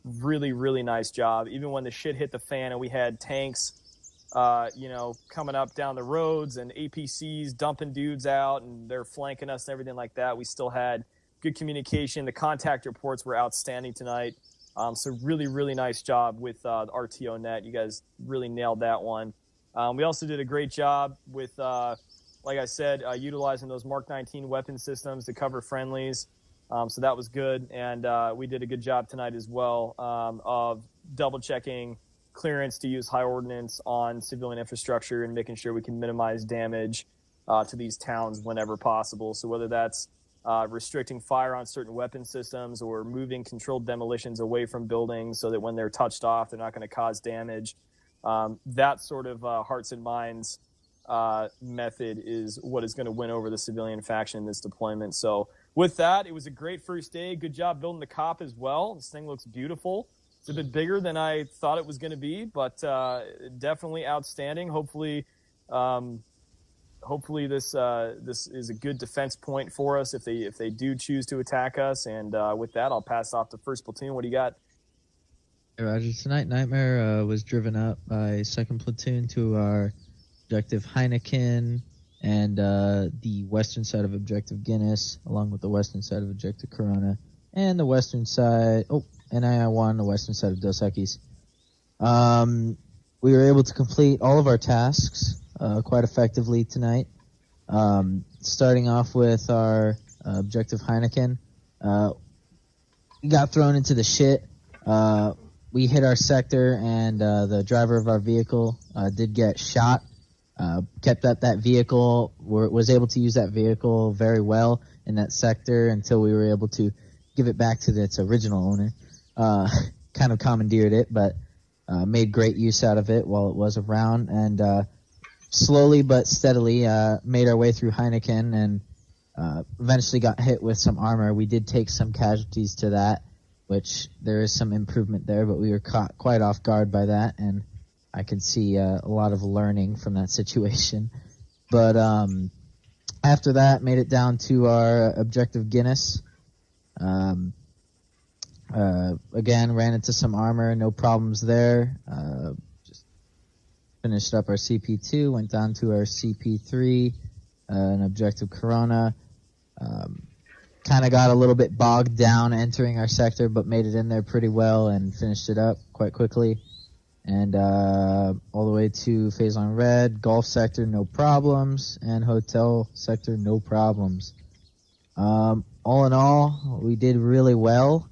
Really, really nice job. Even when the shit hit the fan and we had tanks, coming up down the roads and APCs dumping dudes out and they're flanking us and everything like that, we still had good communication. The contact reports were outstanding tonight. So really, really nice job with the RTO net. You guys really nailed that one. We also did a great job with, like I said, utilizing those Mark 19 weapon systems to cover friendlies. So that was good. And we did a good job tonight as well of double checking clearance to use high ordnance on civilian infrastructure and making sure we can minimize damage to these towns whenever possible. So whether that's restricting fire on certain weapon systems or moving controlled demolitions away from buildings so that when they're touched off, they're not going to cause damage. That sort of hearts and minds method is what is going to win over the civilian faction in this deployment. So with that, it was a great first day. Good job building the COP as well. This thing looks beautiful. It's a bit bigger than I thought it was going to be, but definitely outstanding. Hopefully this is a good defense point for us if they do choose to attack us. And with that, I'll pass off to first platoon. What do you got? Hey, Roger. Tonight, Nightmare was driven up by 2nd Platoon to our objective Heineken and the western side of objective Guinness, along with the western side of objective Corona, and the western side, NII-1, the western side of Dos Equis. We were able to complete all of our tasks quite effectively tonight. Starting off with our objective Heineken. We got thrown into the shit. We hit our sector, and the driver of our vehicle did get shot. Kept up that vehicle, was able to use that vehicle very well in that sector until we were able to give it back to its original owner. Kind of commandeered it, but made great use out of it while it was around, and slowly but steadily made our way through Heineken and eventually got hit with some armor. We did take some casualties to that, which there is some improvement there, but we were caught quite off guard by that, and I can see a lot of learning from that situation. But after that, made it down to our objective Guinness. Again, ran into some armor, no problems there. Just finished up our CP2, went down to our CP3, an objective Corona. Kind of got a little bit bogged down entering our sector, but made it in there pretty well and finished it up quite quickly. And all the way to Phase on Red, Golf Sector, no problems, and Hotel Sector, no problems. All in all, we did really well.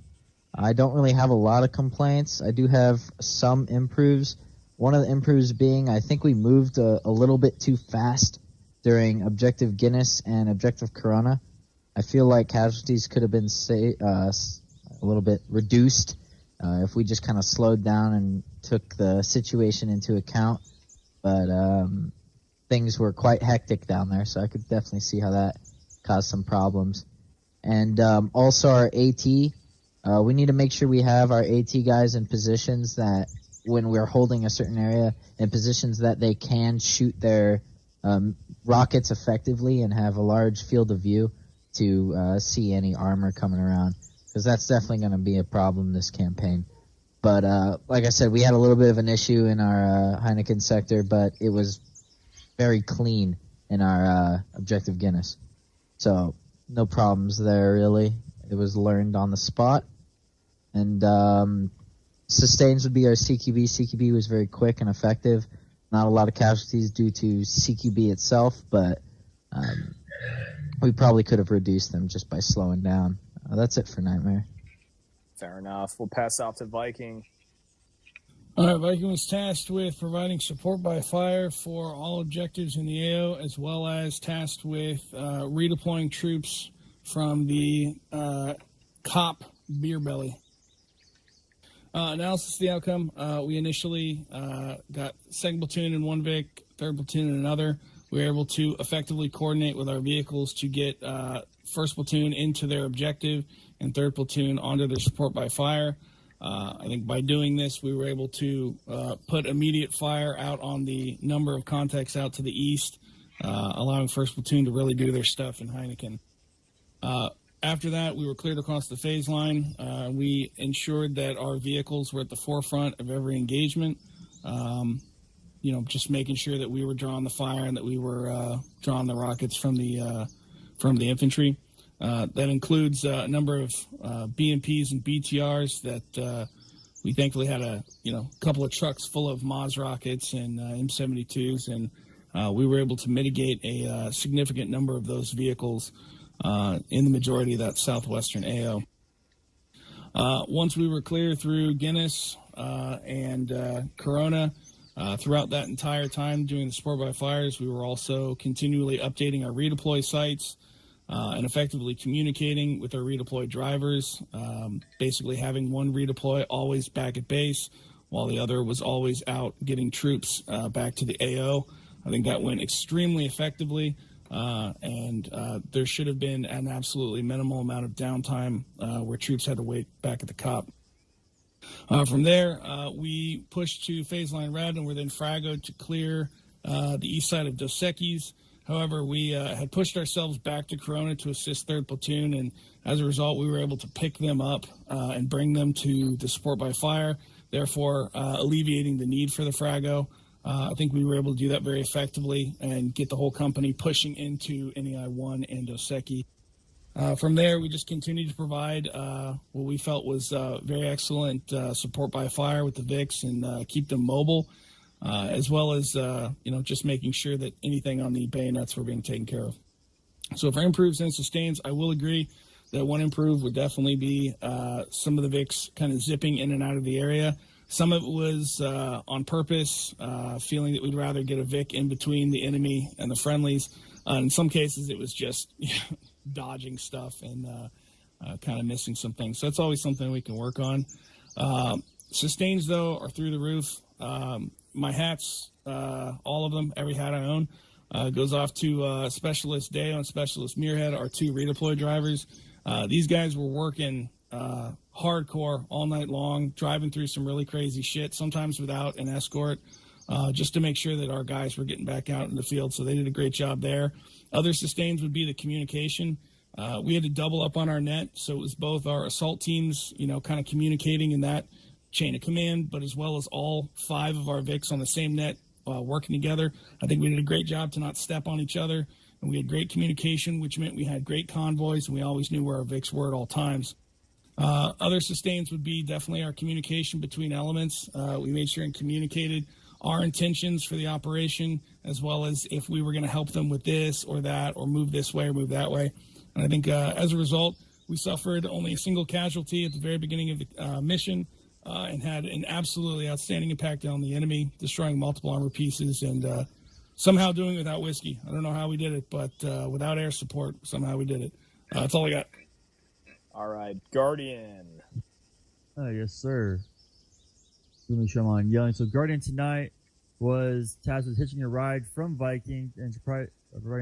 I don't really have a lot of complaints. I do have some improves. One of the improves being I think we moved a little bit too fast during Objective Guinness and Objective Corona. I feel like casualties could have been a little bit reduced if we just kind of slowed down and took the situation into account. But things were quite hectic down there, so I could definitely see how that caused some problems. And also our AT, we need to make sure we have our AT guys in positions that when we're holding a certain area, in positions that they can shoot their rockets effectively and have a large field of view to see any armor coming around, because that's definitely going to be a problem this campaign. But like I said, we had a little bit of an issue in our Heineken sector, but it was very clean in our Objective Guinness. So no problems there, really. It was learned on the spot. And sustains would be our CQB. CQB was very quick and effective. Not a lot of casualties due to CQB itself, but we probably could have reduced them just by slowing down. That's it for Nightmare. Fair enough. We'll pass off to Viking. All right, Viking was tasked with providing support by fire for all objectives in the AO, as well as tasked with redeploying troops from the COP Beer Belly. Analysis of the outcome. We initially got 2nd Platoon in one Vic, 3rd Platoon in another. We were able to effectively coordinate with our vehicles to get 1st Platoon into their objective and 3rd Platoon onto their support by fire. I think by doing this, we were able to put immediate fire out on the number of contacts out to the east, allowing 1st Platoon to really do their stuff in Heineken. After that, we were cleared across the phase line. We ensured that our vehicles were at the forefront of every engagement. Just making sure that we were drawing the fire and that we were drawing the rockets from the infantry. That includes a number of BMPs and BTRs that we thankfully had a couple of trucks full of Maz rockets and M72s, and we were able to mitigate a significant number of those vehicles in the majority of that southwestern AO. Once we were clear through Guinness, and Corona. Throughout that entire time doing the Support by Fires, we were also continually updating our redeploy sites and effectively communicating with our redeploy drivers, basically having one redeploy always back at base while the other was always out getting troops back to the AO. I think that went extremely effectively, and there should have been an absolutely minimal amount of downtime where troops had to wait back at the COP. From there, we pushed to phase line red and were then fragoed to clear the east side of Dos Equis. However, we had pushed ourselves back to Corona to assist 3rd Platoon, and as a result, we were able to pick them up and bring them to the Support by Fire, therefore alleviating the need for the frago. I think we were able to do that very effectively and get the whole company pushing into NEI 1 and Dos Equis. From there, we just continued to provide what we felt was very excellent support by fire with the VIX and keep them mobile, as well as just making sure that anything on the bayonets were being taken care of. So for improves and sustains, I will agree that one improve would definitely be some of the VIX kind of zipping in and out of the area. Some of it was on purpose, feeling that we'd rather get a VIC in between the enemy and the friendlies. In some cases, it was just dodging stuff and kind of missing some things. So that's always something we can work on. Sustains, though, are through the roof. My hats, all of them, every hat I own, goes off to Specialist Deo and Specialist Muirhead, our 2 redeploy drivers. These guys were working hardcore all night long, driving through some really crazy shit, sometimes without an escort, just to make sure that our guys were getting back out in the field. So they did a great job there. Other sustains would be the communication. We had to double up on our net, so it was both our assault teams, kind of communicating in that chain of command, but as well as all 5 of our VICs on the same net working together. I think we did a great job to not step on each other, and we had great communication, which meant we had great convoys, and we always knew where our VICs were at all times. Other sustains would be definitely our communication between elements. We made sure and communicated our intentions for the operation, as well as if we were going to help them with this or that, or move this way or move that way. And I think as a result, we suffered only a single casualty at the very beginning of the mission, and had an absolutely outstanding impact on the enemy, destroying multiple armor pieces and somehow doing it without whiskey. I don't know how we did it, but without air support, somehow we did it. That's all I got. All right, Guardian. Yes, sir. Let me show on yelling. So Guardian tonight was tasked with hitching a ride from Viking and providing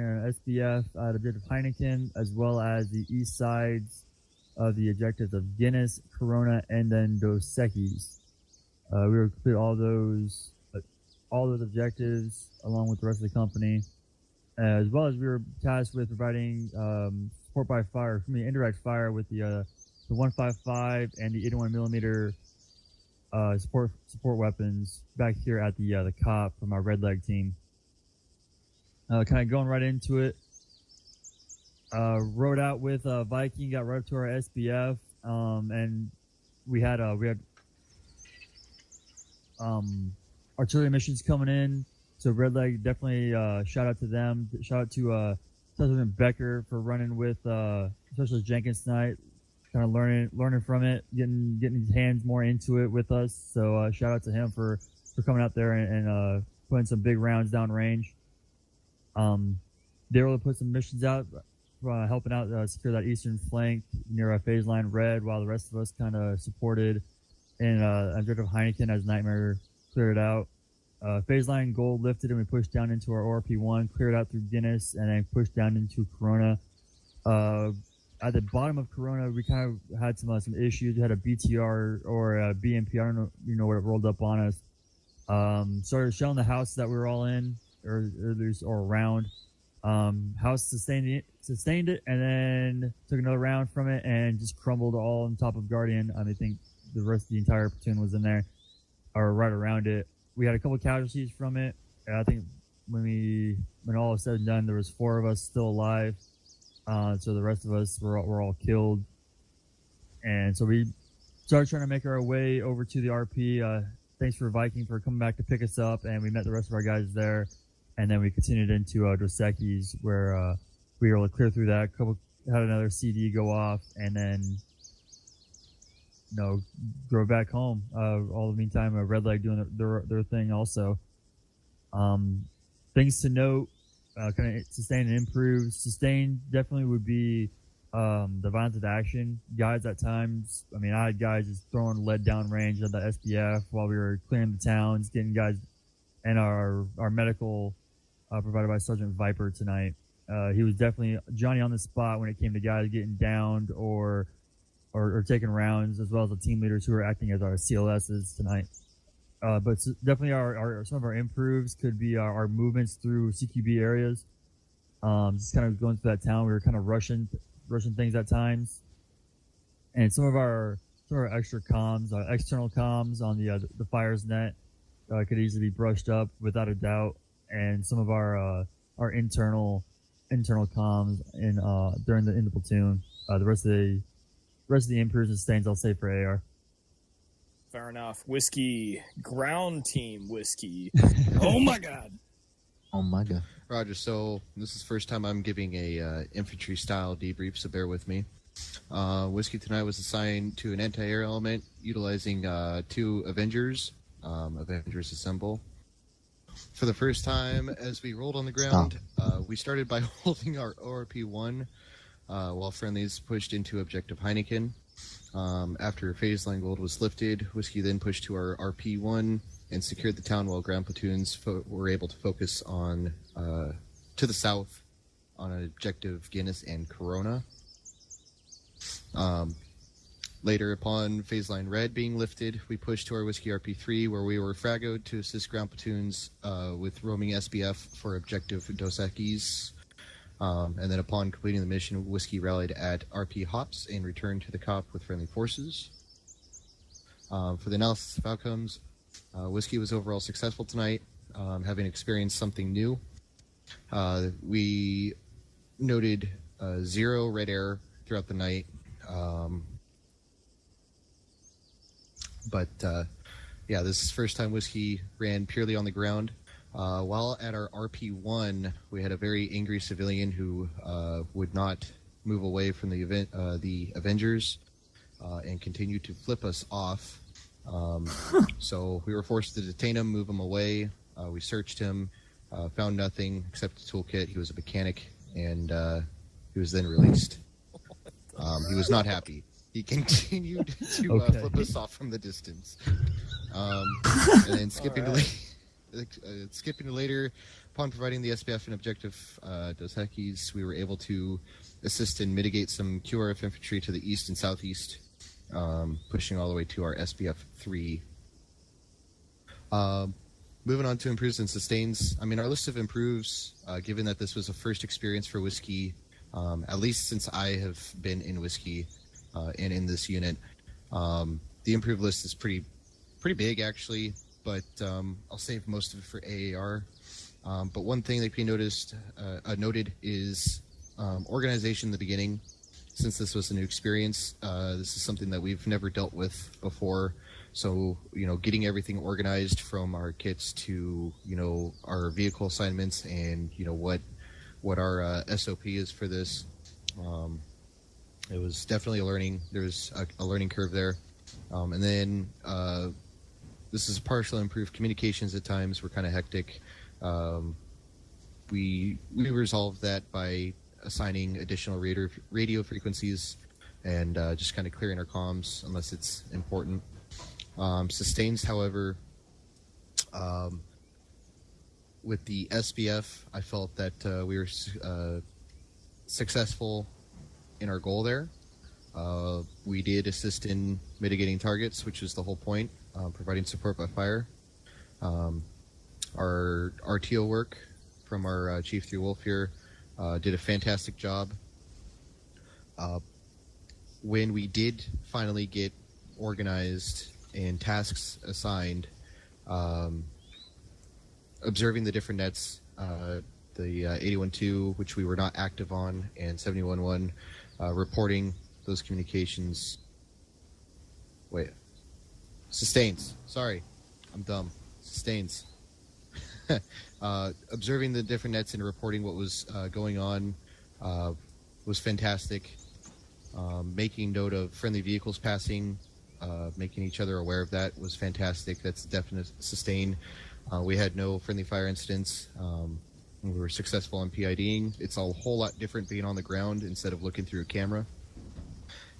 an SBF at objective Heineken, as well as the east sides of the objectives of Guinness, Corona, and then Dos Equis. We were complete all those objectives along with the rest of the company, as well as we were tasked with providing support by fire, indirect fire with the 155 and the 81 millimeter support weapons back here at the COP from our Red Leg team. Kind of going right into it. Rode out with Viking, got right up to our SBF, and we had artillery missions coming in. So Red Leg, definitely shout out to them. Shout out to President Becker for running with Specialist Jenkins tonight, kind of learning from it, getting his hands more into it with us. So shout out to him for coming out there and putting some big rounds down range. They were able to put some missions out, helping out secure that eastern flank near phase line red, while the rest of us kind of supported in objective Heineken as Nightmare cleared it out. Phase line gold lifted and we pushed down into our ORP1, cleared out through Guinness, and then pushed down into Corona. At the bottom of Corona, we kind of had some issues. We had a BTR or a BMP, I don't know, what it rolled up on us. Started shelling the house that we were all in, or around. House sustained it, and then took another round from it and just crumbled all on top of Guardian. I think the rest of the entire platoon was in there, or right around it. We had a couple casualties from it. I think when all was said and done, there was 4 of us still alive. So the rest of us were all killed. And so we started trying to make our way over to the RP. Thanks for Viking for coming back to pick us up, and we met the rest of our guys there. And then we continued into Dos Equis, where we were able to clear through that. Had another CD go off, and then drove back home. All the meantime, Red Leg doing their thing also. Things to note, kind of sustain and improve. Sustain definitely would be the violence action. Guys at times, I mean, I had guys just throwing lead down range at the SPF while we were clearing the towns, getting guys, and our medical provided by Sergeant Viper tonight. He was definitely Johnny on the spot when it came to guys getting downed or taking rounds, as well as the team leaders who were acting as our CLSs tonight. But definitely some of our improves could be our movements through CQB areas. Just kind of going through that town, we were kind of rushing things at times, and some of our extra comms, external comms on the fires net could easily be brushed up without a doubt, and some of our internal comms in the platoon. The rest of the improves and stains I'll say for AR. Fair enough. Whiskey, ground team whiskey. Oh my god. Oh my god. Roger, so this is the first time I'm giving a infantry style debrief, so bear with me. Whiskey tonight was assigned to an anti-air element utilizing 2 Avengers. Avengers Assemble. For the first time, as we rolled on the ground, we started by holding our ORP-1 while friendlies pushed into Objective Heineken. After phase line gold was lifted, Whiskey then pushed to our RP-1 and secured the town while ground platoons were able to focus on to the south on Objective Guinness and Corona. Later, upon phase line red being lifted, we pushed to our Whiskey RP-3 where we were fragoed to assist ground platoons with roaming SBF for Objective Dos Equis. And then upon completing the mission, Whiskey rallied at RP Hops and returned to the COP with friendly forces. For the analysis of outcomes, Whiskey was overall successful tonight, having experienced something new. We noted 0 red air throughout the night. But yeah, this is the first time Whiskey ran purely on the ground. While at our RP-1, we had a very angry civilian who would not move away from the Avengers and continued to flip us off. So we were forced to detain him, move him away. We searched him, found nothing except a toolkit. He was a mechanic, and he was then released. He was not happy. He continued to flip us off from the distance. And then skipping to later, upon providing the SPF and Objective Dos Equis, we were able to assist and mitigate some QRF infantry to the east and southeast, pushing all the way to our SPF 3. Moving on to improves and sustains. I mean, our list of improves, given that this was a first experience for Whiskey, at least since I have been in Whiskey and in this unit, the improved list is pretty big actually, but I'll save most of it for AAR. But one thing that we noted is organization in the beginning. Since this was a new experience, this is something that we've never dealt with before. So, getting everything organized from our kits to, our vehicle assignments and, what our SOP is for this. It was definitely a learning. There's a learning curve there. And then this is partial improved. Communications at times were kind of hectic. We resolved that by assigning additional radio frequencies and just kind of clearing our comms unless it's important. Sustains, however, with the SBF, I felt that we were successful in our goal there. We did assist in mitigating targets, which is the whole point, providing support by fire. Our RTO work from our Chief 3 Wolf here did a fantastic job. When we did finally get organized and tasks assigned, observing the different nets, the 81-2, which we were not active on, and 71-1, reporting those communications. Wait. Sustains. Sorry. I'm dumb. Sustains. Observing the different nets and reporting what was going on was fantastic. Making note of friendly vehicles passing making each other aware of that was fantastic. That's a definite sustain. We had no friendly fire incidents. We were successful in PIDing. It's a whole lot different being on the ground instead of looking through a camera.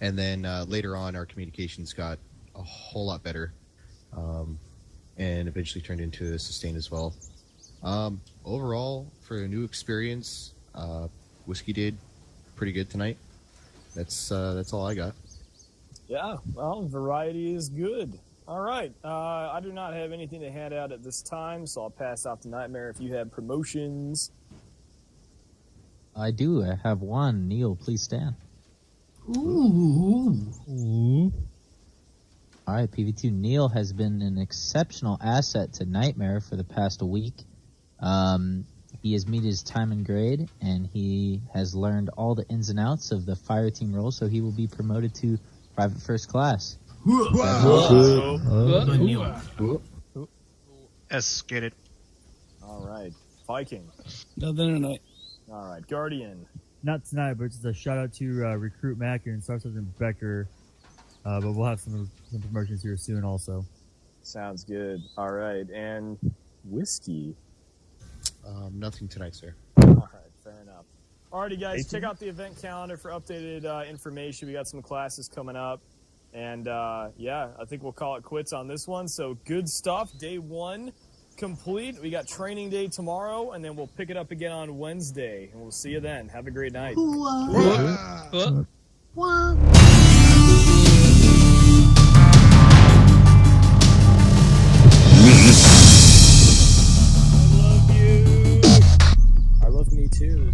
And then later on, our communications got a whole lot better, and eventually turned into a sustain as well. Overall, for a new experience, Whiskey did pretty good tonight. That's all I got. Yeah, well, variety is good. All right, I do not have anything to hand out at this time, so I'll pass off to Nightmare if you have promotions. I do. I have one. Neil, please stand. Ooh. All right, PV2. Neil has been an exceptional asset to Nightmare for the past week. He has met his time and grade, and he has learned all the ins and outs of the fire team role, so he will be promoted to private first class. Let's get it. All right, Viking. Nothing tonight. All right, Guardian. Not tonight, but just a shout out to Recruit Mac and Star Sergeant Becker. But we'll have some promotions here soon also. Sounds good. All right, and Whiskey. Nothing tonight, sir. All right, fair enough. Alrighty, guys, check out the event calendar for updated information. We got some classes coming up. And, yeah, I think we'll call it quits on this one. So, good stuff. Day 1 complete. We got training day tomorrow, and then we'll pick it up again on Wednesday. And we'll see you then. Have a great night. I love you. I love me too.